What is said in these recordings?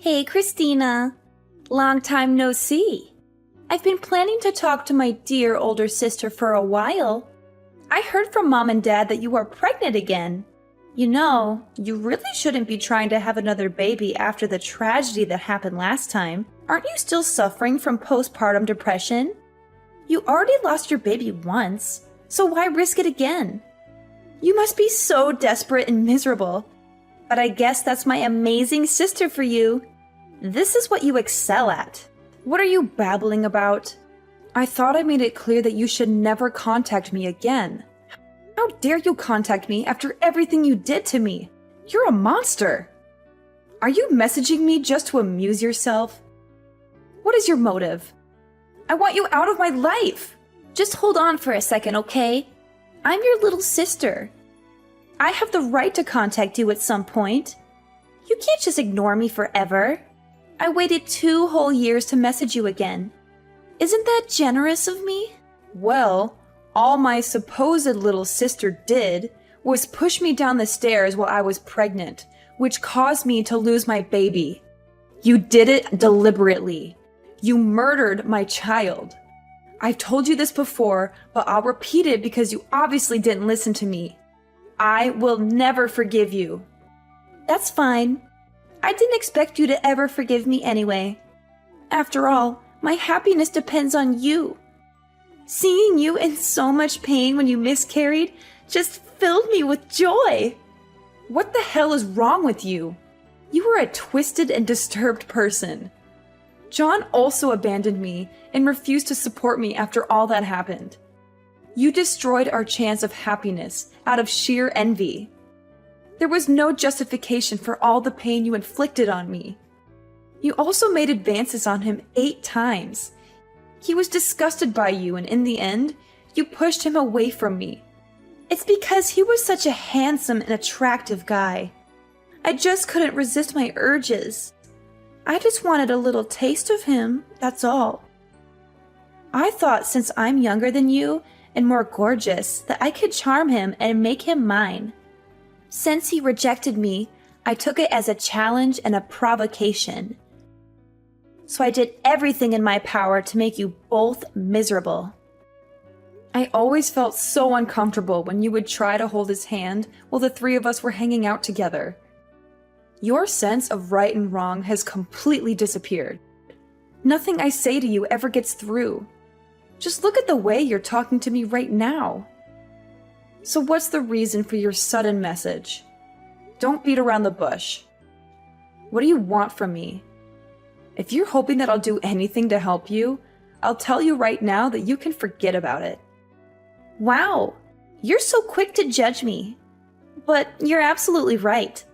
Hey, Christina. Long time no see. I've been planning to talk to my dear older sister for a while. I heard from Mom and Dad that you are pregnant again. You know, you really shouldn't be trying to have another baby after the tragedy that happened last time. Aren't you still suffering from postpartum depression? You already lost your baby once, so why risk it again? You must be so desperate and miserable. But I guess that's my amazing sister for you. This is what you excel at. What are you babbling about? I thought I made it clear that you should never contact me again. How dare you contact me after everything you did to me? You're a monster. Are you messaging me just to amuse yourself? What is your motive? I want you out of my life. Just hold on for a second, okay? I'm your little sister. I have the right to contact you at some point. You can't just ignore me forever. I waited 2 whole years to message you again. Isn't that generous of me? Well, all my supposed little sister did was push me down the stairs while I was pregnant, which caused me to lose my baby. You did it deliberately. You murdered my child. I've told you this before, but I'll repeat it because you obviously didn't listen to me. I will never forgive you. That's fine. I didn't expect you to ever forgive me anyway. After all, my happiness depends on you. Seeing you in so much pain when you miscarried just filled me with joy. What the hell is wrong with you? You are a twisted and disturbed person. John also abandoned me and refused to support me after all that happened. You destroyed our chance of happiness out of sheer envy. There was no justification for all the pain you inflicted on me. You also made advances on him 8 times. He was disgusted by you, and in the end, you pushed him away from me. It's because he was such a handsome and attractive guy. I just couldn't resist my urges. I just wanted a little taste of him, that's all. I thought since I'm younger than you and more gorgeous that I could charm him and make him mine. Since he rejected me, I took it as a challenge and a provocation. So I did everything in my power to make you both miserable. I always felt so uncomfortable when you would try to hold his hand while the 3 of us were hanging out together. Your sense of right and wrong has completely disappeared. Nothing I say to you ever gets through. Just look at the way you're talking to me right now. So what's the reason for your sudden message? Don't beat around the bush. What do you want from me? If you're hoping that I'll do anything to help you, I'll tell you right now that you can forget about it. Wow, you're so quick to judge me. But you're absolutely right.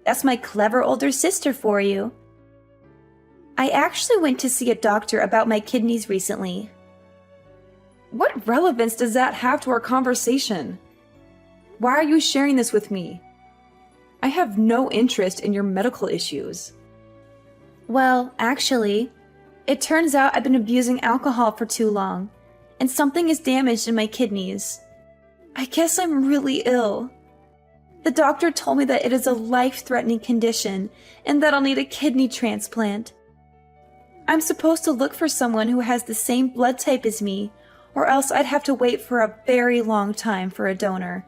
That's my clever older sister for you. I actually went to see a doctor about my kidneys recently. What relevance does that have to our conversation? Why are you sharing this with me? I have no interest in your medical issues. Well, actually, it turns out I've been abusing alcohol for too long, and something is damaged in my kidneys. I guess I'm really ill. The doctor told me that it is a life-threatening condition and that I'll need a kidney transplant. I'm supposed to look for someone who has the same blood type as me, or else I'd have to wait for a very long time for a donor.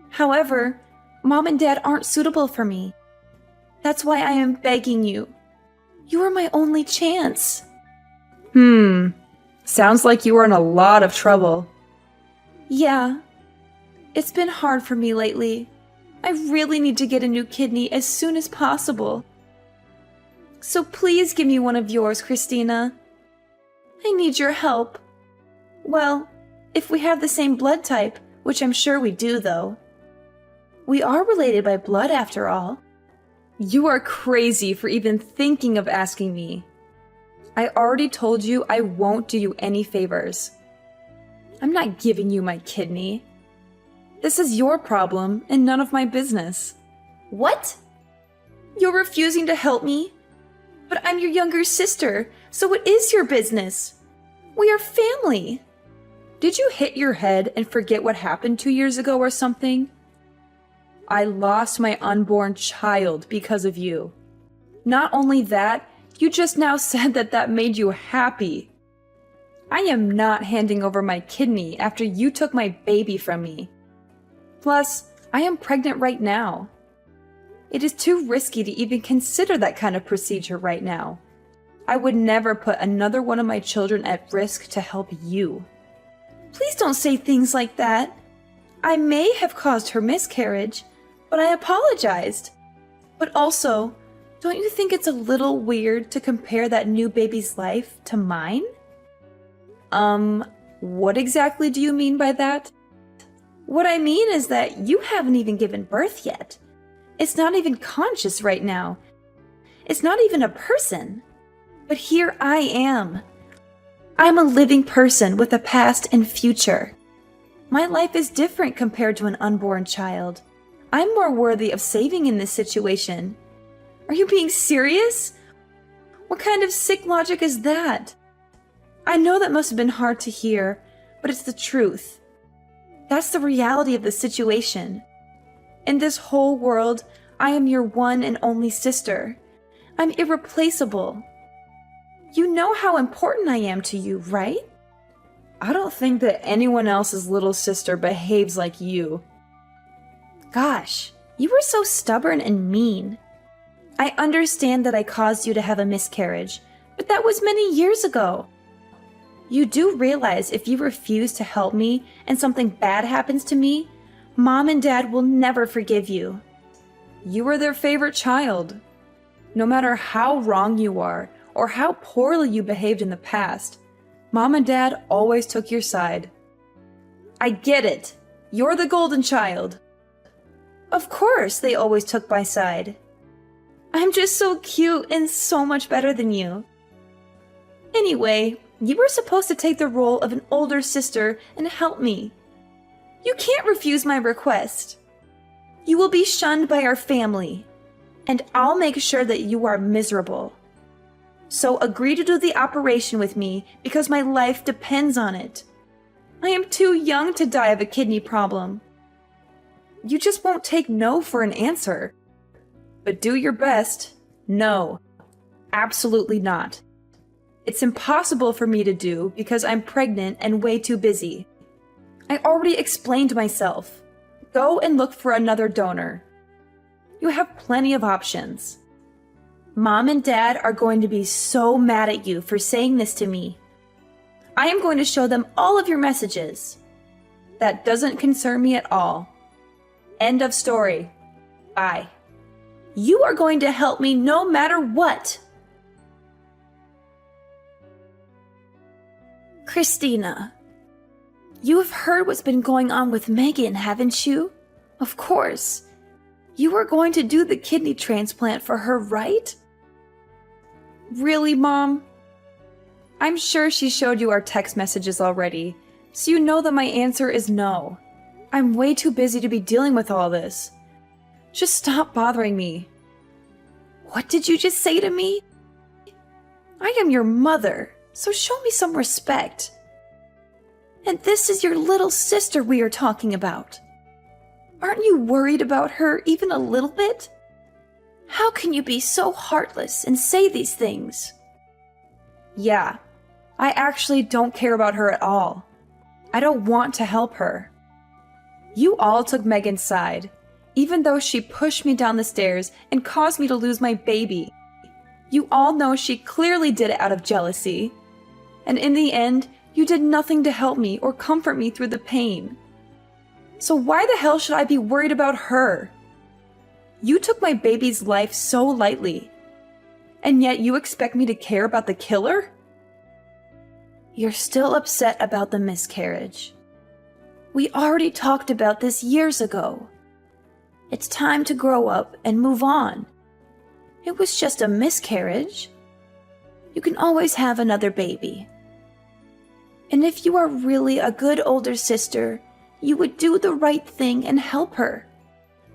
However, Mom and Dad aren't suitable for me. That's why I am begging you. You are my only chance. Sounds like you are in a lot of trouble. Yeah. It's been hard for me lately. I really need to get a new kidney as soon as possible. So please give me one of yours, Christina. I need your help. Well, if we have the same blood type, which I'm sure we do though. We are related by blood after all. You are crazy for even thinking of asking me. I already told you I won't do you any favors. I'm not giving you my kidney. This is your problem and none of my business. What? You're refusing to help me? But I'm your younger sister, so it is your business. We are family. Did you hit your head and forget what happened 2 years ago or something? I lost my unborn child because of you. Not only that, you just now said that made you happy. I am not handing over my kidney after you took my baby from me. Plus, I am pregnant right now. It is too risky to even consider that kind of procedure right now. I would never put another one of my children at risk to help you. Please don't say things like that. I may have caused her miscarriage, but I apologized. But also, don't you think it's a little weird to compare that new baby's life to mine? What exactly do you mean by that? What I mean is that you haven't even given birth yet. It's not even conscious right now. It's not even a person. But here I am. I'm a living person with a past and future. My life is different compared to an unborn child. I'm more worthy of saving in this situation. Are you being serious? What kind of sick logic is that? I know that must have been hard to hear, but it's the truth. That's the reality of the situation. In this whole world, I am your one and only sister. I'm irreplaceable. You know how important I am to you, right? I don't think that anyone else's little sister behaves like you. Gosh, you were so stubborn and mean. I understand that I caused you to have a miscarriage, but that was many years ago. You do realize if you refuse to help me and something bad happens to me, Mom and Dad will never forgive you. You were their favorite child. No matter how wrong you are or how poorly you behaved in the past, Mom and Dad always took your side. I get it. You're the golden child. Of course they always took my side. I'm just so cute and so much better than you. Anyway, you were supposed to take the role of an older sister and help me. You can't refuse my request. You will be shunned by our family, and I'll make sure that you are miserable. So agree to do the operation with me because my life depends on it. I am too young to die of a kidney problem. You just won't take no for an answer. But do your best. No, absolutely not. It's impossible for me to do because I'm pregnant and way too busy. I already explained myself. Go and look for another donor. You have plenty of options. Mom and Dad are going to be so mad at you for saying this to me. I am going to show them all of your messages. That doesn't concern me at all. End of story. Bye. You are going to help me no matter what. Christina, you have heard what's been going on with Megan, haven't you? Of course. You are going to do the kidney transplant for her, right? Really, Mom? I'm sure she showed you our text messages already, so you know that my answer is no. I'm way too busy to be dealing with all this. Just stop bothering me. What did you just say to me? I am your mother, so show me some respect. And this is your little sister we are talking about. Aren't you worried about her even a little bit? How can you be so heartless and say these things? Yeah, I actually don't care about her at all. I don't want to help her. You all took Megan's side, even though she pushed me down the stairs and caused me to lose my baby. You all know she clearly did it out of jealousy. And in the end, you did nothing to help me or comfort me through the pain. So why the hell should I be worried about her? You took my baby's life so lightly, and yet you expect me to care about the killer? You're still upset about the miscarriage. We already talked about this years ago. It's time to grow up and move on. It was just a miscarriage. You can always have another baby. And if you are really a good older sister, you would do the right thing and help her.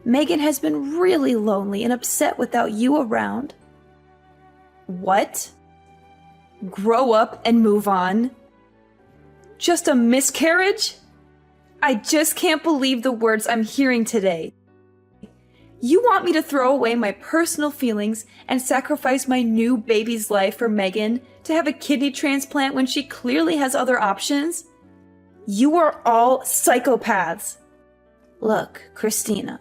Megan has been really lonely and upset without you around. What? Grow up and move on? Just a miscarriage? I just can't believe the words I'm hearing today. You want me to throw away my personal feelings and sacrifice my new baby's life for Megan to have a kidney transplant when she clearly has other options? You are all psychopaths. Look, Christina,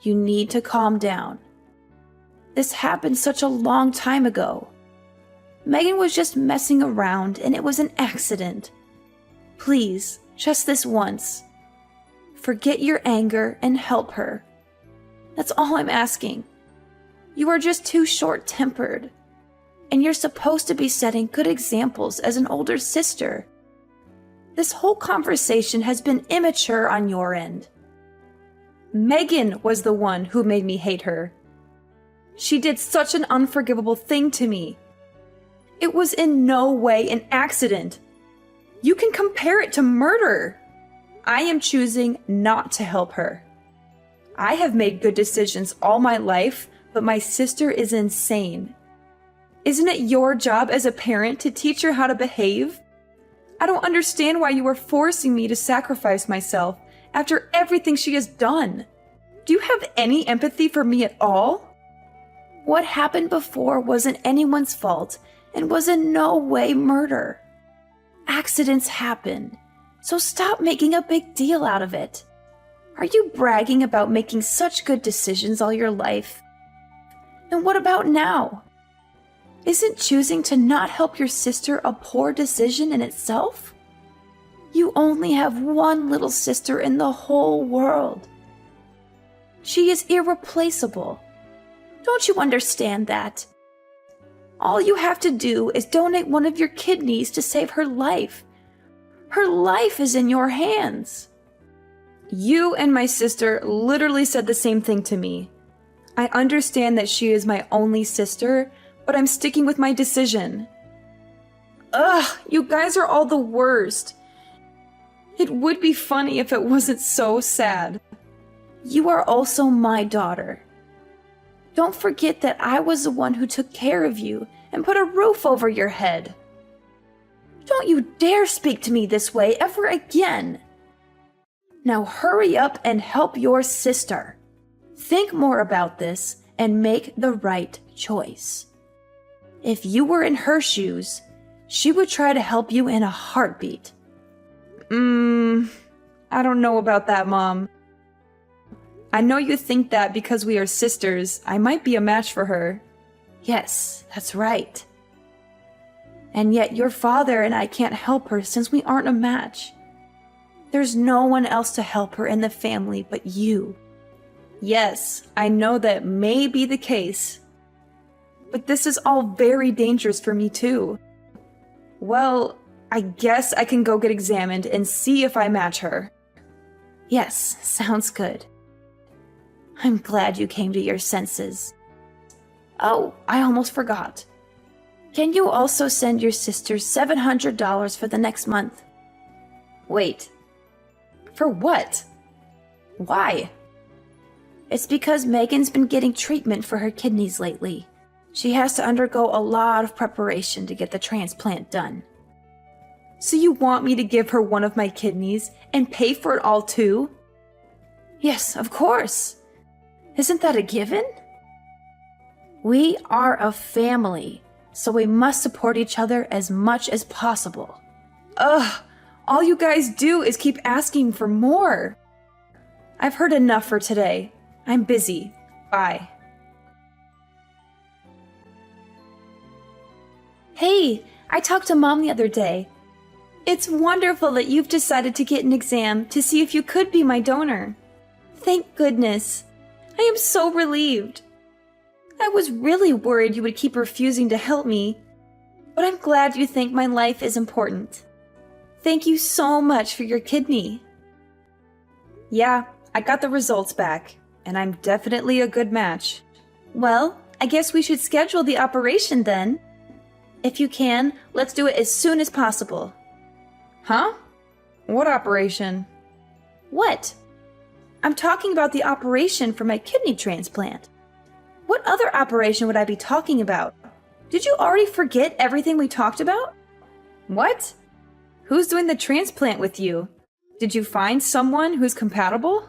you need to calm down. This happened such a long time ago. Megan was just messing around and it was an accident. Please, just this once. Forget your anger and help her. That's all I'm asking. You are just too short-tempered. And you're supposed to be setting good examples as an older sister. This whole conversation has been immature on your end. Megan was the one who made me hate her. She did such an unforgivable thing to me. It was in no way an accident. You can compare it to murder. I am choosing not to help her. I have made good decisions all my life, but my sister is insane. Isn't it your job as a parent to teach her how to behave? I don't understand why you are forcing me to sacrifice myself after everything she has done. Do you have any empathy for me at all? What happened before wasn't anyone's fault and was in no way murder. Accidents happen, so stop making a big deal out of it. Are you bragging about making such good decisions all your life? And what about now? Isn't choosing to not help your sister a poor decision in itself? You only have one little sister in the whole world. She is irreplaceable. Don't you understand that? All you have to do is donate one of your kidneys to save her life. Her life is in your hands. You and my sister literally said the same thing to me. I understand that she is my only sister, but I'm sticking with my decision. Ugh, you guys are all the worst. It would be funny if it wasn't so sad. You are also my daughter. Don't forget that I was the one who took care of you and put a roof over your head. Don't you dare speak to me this way ever again. Now hurry up and help your sister. Think more about this and make the right choice. If you were in her shoes, she would try to help you in a heartbeat. I don't know about that, Mom. I know you think that because we are sisters, I might be a match for her. Yes, that's right. And yet your father and I can't help her since we aren't a match. There's no one else to help her in the family but you. Yes, I know that may be the case. But this is all very dangerous for me too. Well, I guess I can go get examined and see if I match her. Yes, sounds good. I'm glad you came to your senses. Oh, I almost forgot. Can you also send your sister $700 for the next month? Wait. For what? Why? It's because Megan's been getting treatment for her kidneys lately. She has to undergo a lot of preparation to get the transplant done. So you want me to give her one of my kidneys and pay for it all too? Yes, of course. Isn't that a given? We are a family, so we must support each other as much as possible. Ugh, all you guys do is keep asking for more. I've heard enough for today. I'm busy. Bye. Hey, I talked to Mom the other day. It's wonderful that you've decided to get an exam to see if you could be my donor. Thank goodness. I am so relieved. I was really worried you would keep refusing to help me, but I'm glad you think my life is important. Thank you so much for your kidney. Yeah, I got the results back, and I'm definitely a good match. Well, I guess we should schedule the operation then. If you can, let's do it as soon as possible. Huh? What operation? What? I'm talking about the operation for my kidney transplant. What other operation would I be talking about? Did you already forget everything we talked about? What? Who's doing the transplant with you? Did you find someone who's compatible?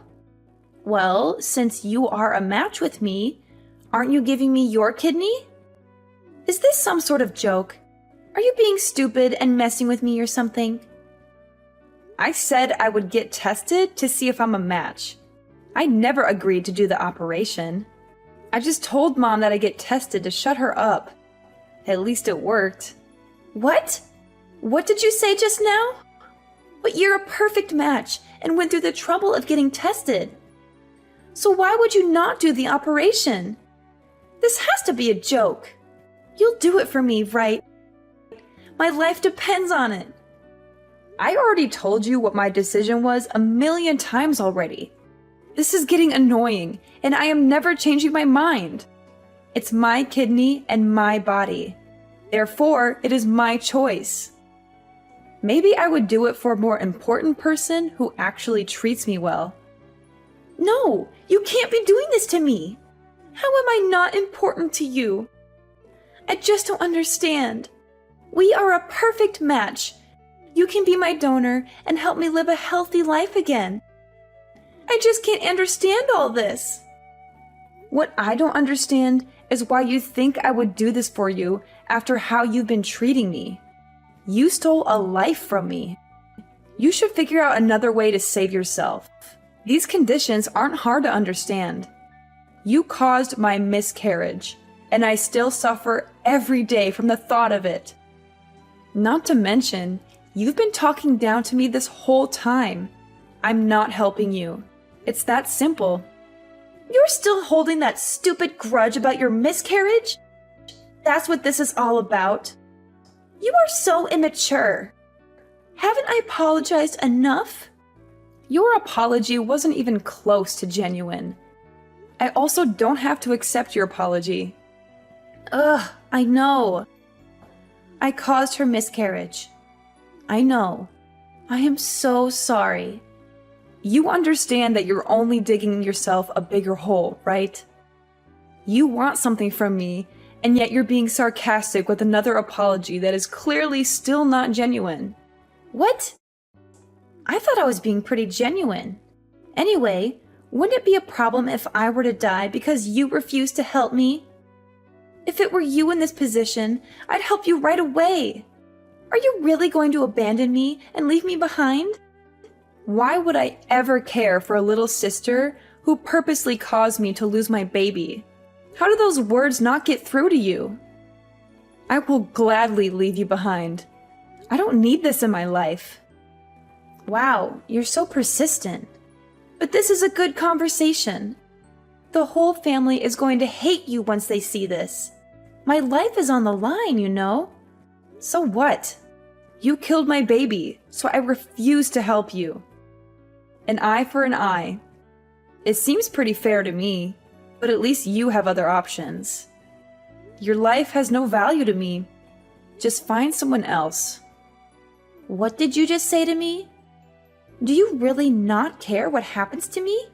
Well, since you are a match with me, aren't you giving me your kidney? Is this some sort of joke? Are you being stupid and messing with me or something? I said I would get tested to see if I'm a match. I never agreed to do the operation. I just told Mom that I get tested to shut her up. At least it worked. What? What did you say just now? But you're a perfect match and went through the trouble of getting tested. So why would you not do the operation? This has to be a joke. You'll do it for me, right? My life depends on it. I already told you what my decision was 1,000,000 times already. This is getting annoying, and I am never changing my mind. It's my kidney and my body. Therefore, it is my choice. Maybe I would do it for a more important person who actually treats me well. No, you can't be doing this to me. How am I not important to you? I just don't understand. We are a perfect match. You can be my donor and help me live a healthy life again. I just can't understand all this. What I don't understand is why you think I would do this for you after how you've been treating me. You stole a life from me. You should figure out another way to save yourself. These conditions aren't hard to understand. You caused my miscarriage, and I still suffer every day from the thought of it. Not to mention, you've been talking down to me this whole time. I'm not helping you. It's that simple. You're still holding that stupid grudge about your miscarriage? That's what this is all about. You are so immature. Haven't I apologized enough? Your apology wasn't even close to genuine. I also don't have to accept your apology. Ugh, I know. I caused her miscarriage. I know. I am so sorry. You understand that you're only digging yourself a bigger hole, right? You want something from me, and yet you're being sarcastic with another apology that is clearly still not genuine. What? I thought I was being pretty genuine. Anyway, wouldn't it be a problem if I were to die because you refused to help me? If it were you in this position, I'd help you right away. Are you really going to abandon me and leave me behind? Why would I ever care for a little sister who purposely caused me to lose my baby? How do those words not get through to you? I will gladly leave you behind. I don't need this in my life. Wow, you're so persistent. But this is a good conversation. The whole family is going to hate you once they see this. My life is on the line, you know. So what? You killed my baby, so I refuse to help you. An eye for an eye. It seems pretty fair to me, but at least you have other options. Your life has no value to me. Just find someone else. What did you just say to me? Do you really not care what happens to me?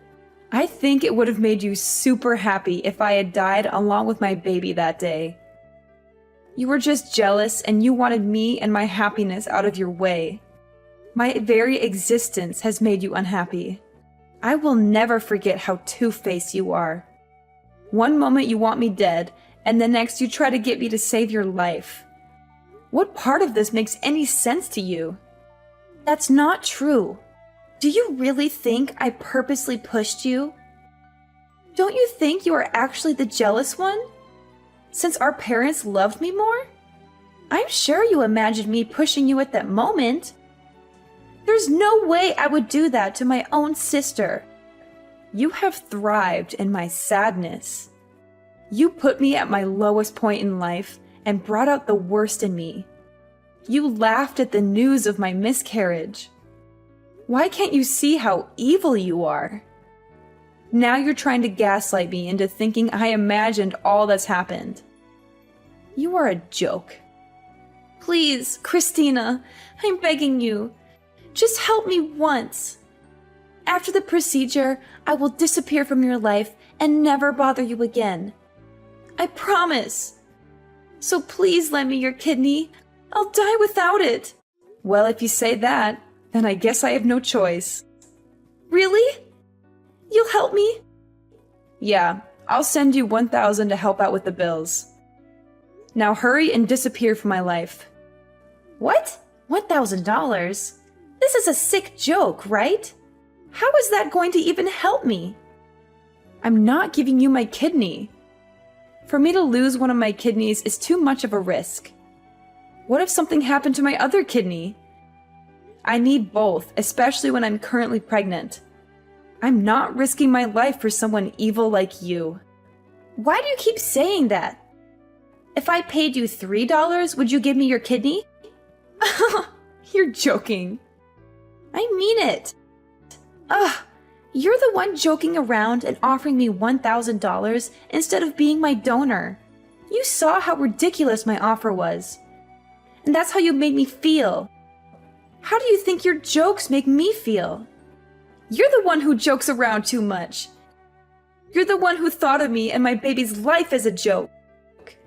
I think it would have made you super happy if I had died along with my baby that day. You were just jealous and you wanted me and my happiness out of your way. My very existence has made you unhappy. I will never forget how two-faced you are. One moment you want me dead, and the next you try to get me to save your life. What part of this makes any sense to you? That's not true. Do you really think I purposely pushed you? Don't you think you are actually the jealous one? Since our parents loved me more? I'm sure you imagined me pushing you at that moment. There's no way I would do that to my own sister. You have thrived in my sadness. You put me at my lowest point in life and brought out the worst in me. You laughed at the news of my miscarriage. Why can't you see how evil you are? Now you're trying to gaslight me into thinking I imagined all that's happened. You are a joke. Please, Christina, I'm begging you. Just help me once. After the procedure, I will disappear from your life and never bother you again. I promise. So please lend me your kidney. I'll die without it. Well, if you say that, then I guess I have no choice. Really? You'll help me? Yeah, I'll send you $1,000 to help out with the bills. Now hurry and disappear from my life. What? $1,000? This is a sick joke, right? How is that going to even help me? I'm not giving you my kidney. For me to lose one of my kidneys is too much of a risk. What if something happened to my other kidney? I need both, especially when I'm currently pregnant. I'm not risking my life for someone evil like you. Why do you keep saying that? If I paid you $3, would you give me your kidney? You're joking. I mean it. Ugh, you're the one joking around and offering me $1,000 instead of being my donor. You saw how ridiculous my offer was. And that's how you made me feel. How do you think your jokes make me feel? You're the one who jokes around too much. You're the one who thought of me and my baby's life as a joke.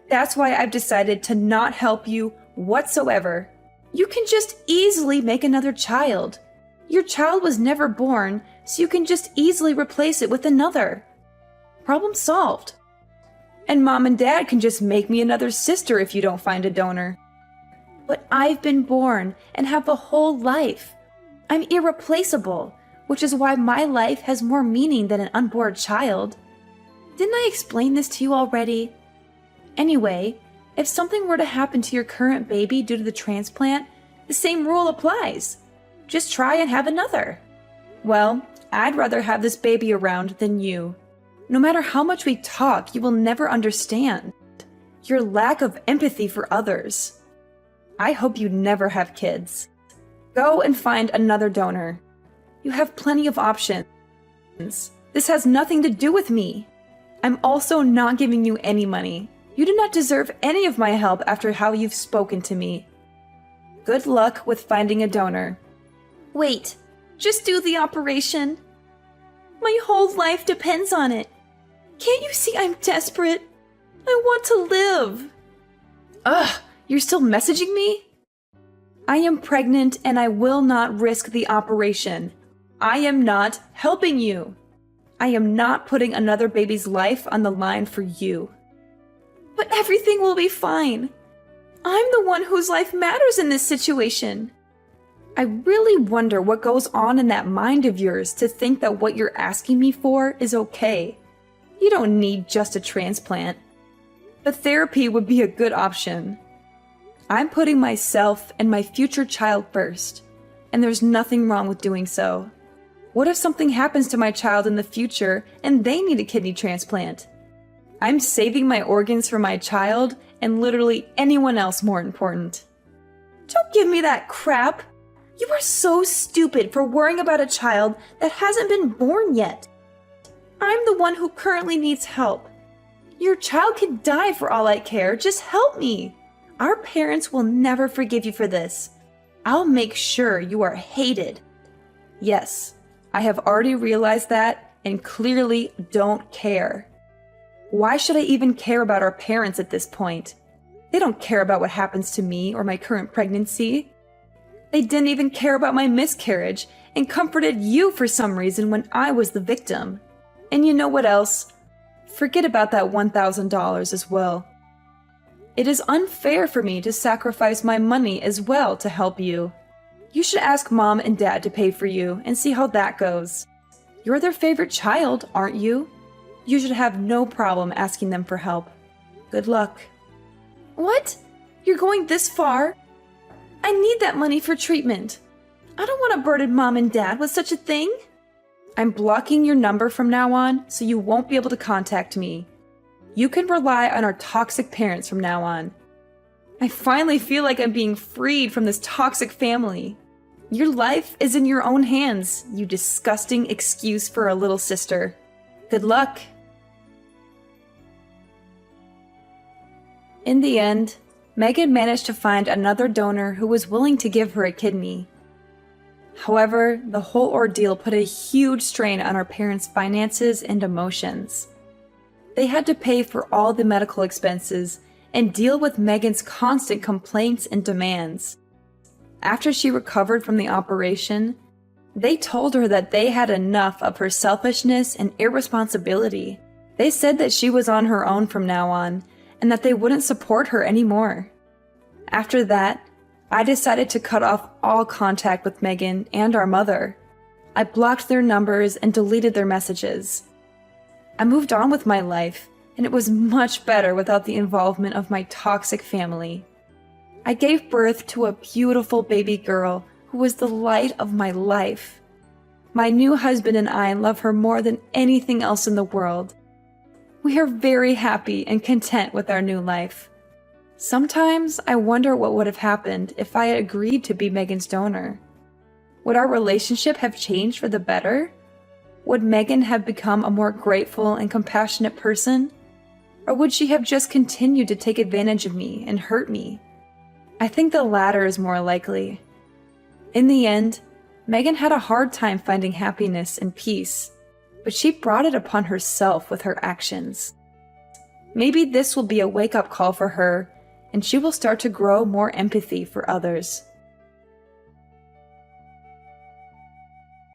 That's why I've decided to not help you whatsoever. You can just easily make another child. Your child was never born, so you can just easily replace it with another. Problem solved. And Mom and Dad can just make me another sister if you don't find a donor. But I've been born and have a whole life. I'm irreplaceable, which is why my life has more meaning than an unborn child. Didn't I explain this to you already? Anyway, if something were to happen to your current baby due to the transplant, the same rule applies. Just try and have another. Well, I'd rather have this baby around than you. No matter how much we talk, you will never understand. Your lack of empathy for others. I hope you never have kids. Go and find another donor. You have plenty of options. This has nothing to do with me. I'm also not giving you any money. You do not deserve any of my help after how you've spoken to me. Good luck with finding a donor. Wait, just do the operation. My whole life depends on it. Can't you see I'm desperate? I want to live. Ugh, you're still messaging me? I am pregnant and I will not risk the operation. I am not helping you. I am not putting another baby's life on the line for you. But everything will be fine. I'm the one whose life matters in this situation. I really wonder what goes on in that mind of yours to think that what you're asking me for is okay. You don't need just a transplant. But therapy would be a good option. I'm putting myself and my future child first, and there's nothing wrong with doing so. What if something happens to my child in the future and they need a kidney transplant? I'm saving my organs for my child and literally anyone else more important. Don't give me that crap. You are so stupid for worrying about a child that hasn't been born yet. I'm the one who currently needs help. Your child could die for all I care. Just help me. Our parents will never forgive you for this. I'll make sure you are hated. Yes, I have already realized that and clearly don't care. Why should I even care about our parents at this point? They don't care about what happens to me or my current pregnancy. They didn't even care about my miscarriage and comforted you for some reason when I was the victim. And you know what else? Forget about that $1,000 as well. It is unfair for me to sacrifice my money as well to help you. You should ask Mom and Dad to pay for you and see how that goes. You're their favorite child, aren't you? You should have no problem asking them for help. Good luck. What? You're going this far? I need that money for treatment. I don't want to burden Mom and Dad with such a thing. I'm blocking your number from now on, so you won't be able to contact me. You can rely on our toxic parents from now on. I finally feel like I'm being freed from this toxic family. Your life is in your own hands, you disgusting excuse for a little sister. Good luck. In the end, Megan managed to find another donor who was willing to give her a kidney. However, the whole ordeal put a huge strain on our parents' finances and emotions. They had to pay for all the medical expenses and deal with Megan's constant complaints and demands. After she recovered from the operation, They told her that they had enough of her selfishness and irresponsibility. They said that she was on her own from now on, and that they wouldn't support her anymore. After that, I decided to cut off all contact with Megan and our mother. I blocked their numbers and deleted their messages. I moved on with my life, and it was much better without the involvement of my toxic family. I gave birth to a beautiful baby girl who was the light of my life. My new husband and I love her more than anything else in the world. We are very happy and content with our new life. Sometimes I wonder what would have happened if I had agreed to be Megan's donor. Would our relationship have changed for the better? Would Megan have become a more grateful and compassionate person? Or would she have just continued to take advantage of me and hurt me? I think the latter is more likely. In the end, Megan had a hard time finding happiness and peace, but she brought it upon herself with her actions. Maybe this will be a wake-up call for her, and she will start to grow more empathy for others.